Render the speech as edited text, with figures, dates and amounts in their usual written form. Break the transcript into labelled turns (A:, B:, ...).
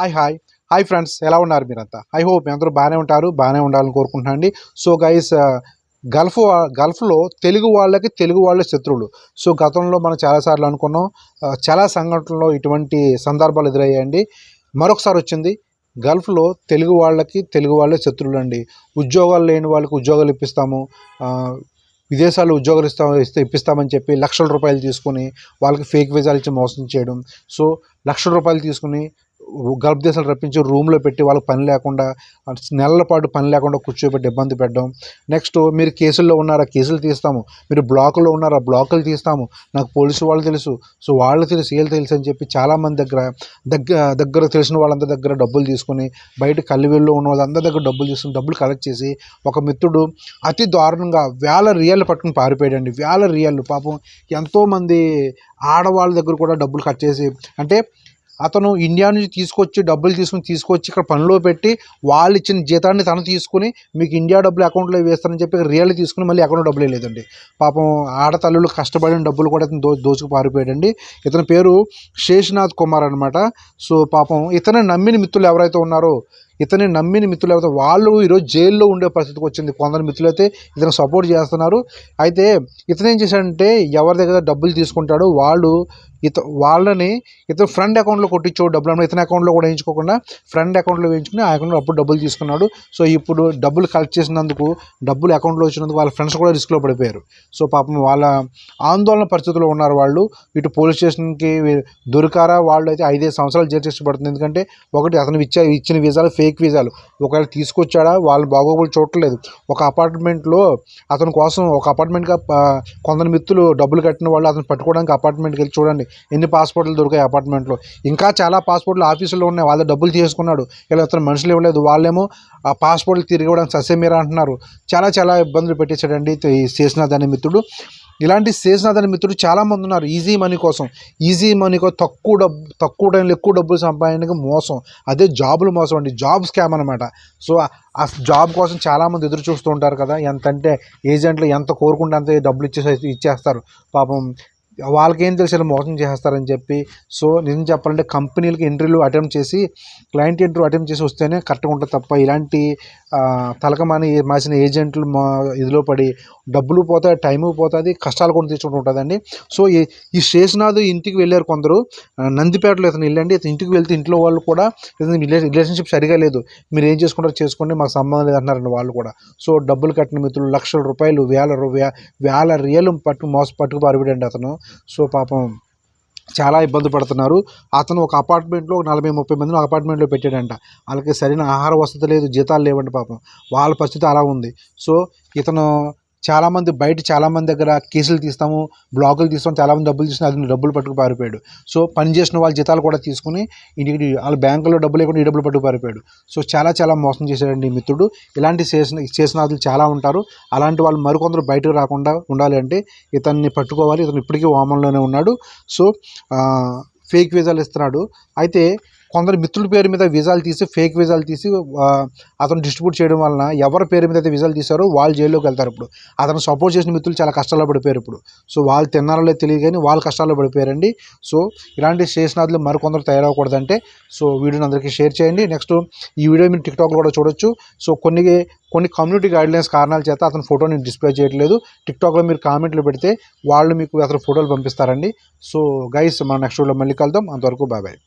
A: Hi friends, ఎలా ఉన్నారు మీరంతా? ఐ హోప్ మీ అందరూ బాగానే ఉంటారు, బాగానే ఉండాలని కోరుకుంటున్నాను అండి. సో గైస్, గల్ఫ్లో తెలుగు వాళ్ళే శత్రువులు. సో గతంలో మనం చాలాసార్లు అనుకున్నాం, చాలా సంఘటనలో ఇటువంటి సందర్భాలు ఎదురయ్యాయండి. మరొకసారి వచ్చింది. గల్ఫ్లో తెలుగు వాళ్ళే శత్రువులు అండి. ఉద్యోగాలు లేని వాళ్ళకి ఉద్యోగాలు ఇప్పిస్తాము, విదేశాల్లో ఉద్యోగాలు ఇప్పిస్తామని చెప్పి లక్షల రూపాయలు తీసుకుని వాళ్ళకి ఫేక్ వీసాలు ఇచ్చి మోసం చేయడం. సో లక్షల రూపాయలు తీసుకుని గల్ఫ్ దేశాలు రప్పించి రూమ్లో పెట్టి వాళ్ళకి పని లేకుండా, నెలల పాటు పని లేకుండా కూర్చోబెట్టి ఇబ్బంది పెట్టడం. నెక్స్ట్, మీరు కేసుల్లో ఉన్నారా, కేసులు తీస్తాము, మీరు బ్లాకుల్లో ఉన్నారా, బ్లాకులు తీస్తాము, నాకు పోలీసు వాళ్ళు తెలుసు, సో వాళ్ళు తెలుసు, వీళ్ళు తెలుసు అని చెప్పి చాలామంది దగ్గర తెలిసిన వాళ్ళందరి దగ్గర డబ్బులు తీసుకుని, బయట కల్లివెల్లో ఉన్న వాళ్ళందరి దగ్గర డబ్బులు తీసుకుని డబ్బులు కలెక్ట్ చేసి ఒక మిత్రుడు అతి దారుణంగా $1,000 పట్టుకుని పారిపోయాడండి. $1,000 పాపం. ఎంతోమంది ఆడవాళ్ళ దగ్గర కూడా డబ్బులు కట్ చేసి, అంటే అతను ఇండియా నుంచి డబ్బులు తీసుకొచ్చి ఇక్కడ పనిలో పెట్టి వాళ్ళు ఇచ్చిన జీతాన్ని తను తీసుకుని మీకు ఇండియా డబ్బులు అకౌంట్లో వేస్తారని చెప్పి రియల్ తీసుకుని మళ్ళీ అకౌంట్లో డబ్బులు లేదండి. పాపం ఆడతల్లులు కష్టపడిన డబ్బులు కూడా ఇతను దోచుకు పారిపోయాడండి. ఇతని పేరు శేషనాథ్ కుమార్ అనమాట. సో పాపం ఇతను నమ్మిన మిత్రులు ఎవరైతే ఉన్నారో, వాళ్ళు ఈరోజు జైల్లో ఉండే పరిస్థితికి వచ్చింది. కొందరు మిత్రులు అయితే ఇతను సపోర్ట్ చేస్తున్నారు. అయితే ఇతను ఏం చేశాడంటే, ఎవరి దగ్గర డబ్బులు తీసుకుంటాడో వాళ్ళని ఇతను ఫ్రెండ్ అకౌంట్లో కొట్టించో డబ్బులు అన్న, ఇతని అకౌంట్లో కూడా వేయించుకోకుండా ఫ్రెండ్ అకౌంట్లో వేయించుకుని ఆ అకౌంట్లో అప్పుడు డబ్బులు తీసుకున్నాడు. సో ఇప్పుడు డబ్బులు కలెక్ట్ చేసినందుకు, డబ్బులు అకౌంట్లో వచ్చినందుకు వాళ్ళ ఫ్రెండ్స్ కూడా రిస్క్లో పడిపోయారు. సో పాపం వాళ్ళ ఆందోళన పరిస్థితుల్లో ఉన్నారు వాళ్ళు. ఇటు పోలీస్ స్టేషన్కి దొరికారా, వాళ్ళు అయితే 5 సంవత్సరాలు జైలు శిక్ష పడుతుంది. ఎందుకంటే ఒకటి, అతను ఇచ్చిన వీసాలు ఫేక్ వీసాలు. ఒకవేళ తీసుకొచ్చాడా, వాళ్ళ బాగోగులు చూడట్లేదు. ఒక అపార్ట్మెంట్లో అతని కోసం, ఒక అపార్ట్మెంట్గా కొందరు మిత్రులు డబ్బులు కట్టిన వాళ్ళు అతను పట్టుకోవడానికి అపార్ట్మెంట్కి వెళ్ళి చూడండి ఎన్ని పాస్పోర్ట్లు దొరికాయి అపార్ట్మెంట్లో. ఇంకా చాలా పాస్పోర్ట్లు ఆఫీసులో ఉన్నాయి, వాళ్ళ డబ్బులు తీసుకున్నాడు. ఇలా అతను మనుషులు ఇవ్వలేదు, వాళ్ళేమో ఆ పాస్పోర్ట్లు తిరిగి ఇవ్వడానికి ససేమీరా అంటున్నారు. చాలా ఇబ్బందులు పెట్టేశాడండి ఈ శేషనాథ్ అనే మిత్రుడు. ఇలాంటి శేషనాథ్ అనే మిత్రుడు చాలామంది ఉన్నారు. ఈజీ మనీ కోసం తక్కువ టైంలో ఎక్కువ డబ్బులు సంపాదనకి మోసం, అదే జాబులు మోసం అండి, జాబ్ స్కామ్ అనమాట. సో ఆ జాబ్ కోసం చాలామంది ఎదురు చూస్తూ ఉంటారు కదా. ఎంతంటే ఏజెంట్లు ఎంత కోరుకుంటే అంత డబ్బులు ఇచ్చేస్తారు. పాపం వాళ్ళకేం తెలిసి మోసం చేస్తారని చెప్పి. సో నిజం చెప్పాలంటే కంపెనీలకి క్లయింట్ ఇంటర్వ్యూ అటెంప్ట్ చేసి వస్తేనే కరెక్ట్గా ఉంటుంది తప్ప, ఇలాంటి మాసిన ఏజెంట్లు ఇదిలో పడి డబ్బులు పోతాయి, టైము పోతుంది, కష్టాలు కూడా తీసుకుంటూ ఉంటుందండి. సో ఈ శేషనాథ్ ఇంటికి వెళ్ళారు కొందరు, నందిపేటలో ఇతను వెళ్ళండి. ఇతను ఇంటికి వెళ్తే ఇంట్లో వాళ్ళు కూడా రిలేషన్షిప్ సరిగా లేదు, మీరు ఏం చేసుకుంటారో చేసుకోండి, మాకు సంబంధం లేదు అంటున్నారండి వాళ్ళు కూడా. సో డబ్బులు కట్టిన మిత్రులు లక్షల రూపాయలు, $1,000 పట్టుకు పారిపోయాడండి అతను. సో పాపం చాలా ఇబ్బంది పడుతున్నారు. అతను ఒక అపార్ట్మెంట్లో 40-30 మందిని ఒక అపార్ట్మెంట్లో పెట్టాడంట. వాళ్ళకి సరైన ఆహార వసతి లేదు, జీతాలు లేవండి పాపం. వాళ్ళ పరిస్థితి అలా ఉంది. సో ఇతను చాలామంది దగ్గర కేసులు తీస్తాము, బ్లాకులు తీస్తాము, చాలామంది డబ్బులు తీసుకుని అది డబ్బులు పట్టుకు పారిపోయాడు. సో పని చేసిన వాళ్ళ జీతాలు కూడా తీసుకుని ఇంటికి వాళ్ళ బ్యాంకులో డబ్బులు లేకుండా ఈ డబ్బులు పట్టుకు పారిపోయాడు. సో చాలా మోసం చేశాడండి ఈ మిత్రుడు. ఇలాంటి శేషనాథులు చాలా ఉంటారు. అలాంటి వాళ్ళు మరికొందరు బయటకు రాకుండా ఉండాలి అంటే ఇతన్ని పట్టుకోవాలి. ఇతను ఇప్పటికీ వామన్లోనే ఉన్నాడు. సో ఫేక్ వీసాలు ఇస్తున్నాడు. అయితే కొందరు మిత్రుల పేరు మీద ఫేక్ వీసాలు తీసి అతను డిస్ట్రిబ్యూట్ చేయడం వలన ఎవరి పేరు మీద అయితే వీసాలు తీశారో వాళ్ళు జైల్లోకి వెళ్తారు. ఇప్పుడు అతను సపోర్ట్ చేసిన మిత్రులు చాలా కష్టాల్లో పడిపోయారు. ఇప్పుడు సో వాళ్ళు తిన్నారో తెలియదు కానీ వాళ్ళు కష్టాల్లో పడిపోయారండి. సో ఇలాంటి శేషనాథులు మరికొందరు తయారవకూడదంటే సో వీడియోని అందరికీ షేర్ చేయండి. నెక్స్ట్ ఈ వీడియో మీరు టిక్టాక్లో కూడా చూడొచ్చు. సో కొన్ని కమ్యూనిటీ గైడ్లైన్స్ కారణాల చేత అతని ఫోటోని డిస్ప్లే చేయట్లేదు. టిక్టాక్లో మీరు కామెంట్లు పెడితే వాళ్ళు మీకు అతని ఫోటోలు పంపిస్తారండి. సో గైస్, మనం నెక్స్ట్ వీడియోలో మళ్ళీ కలుద్దాం. అంతవరకు బాయ్.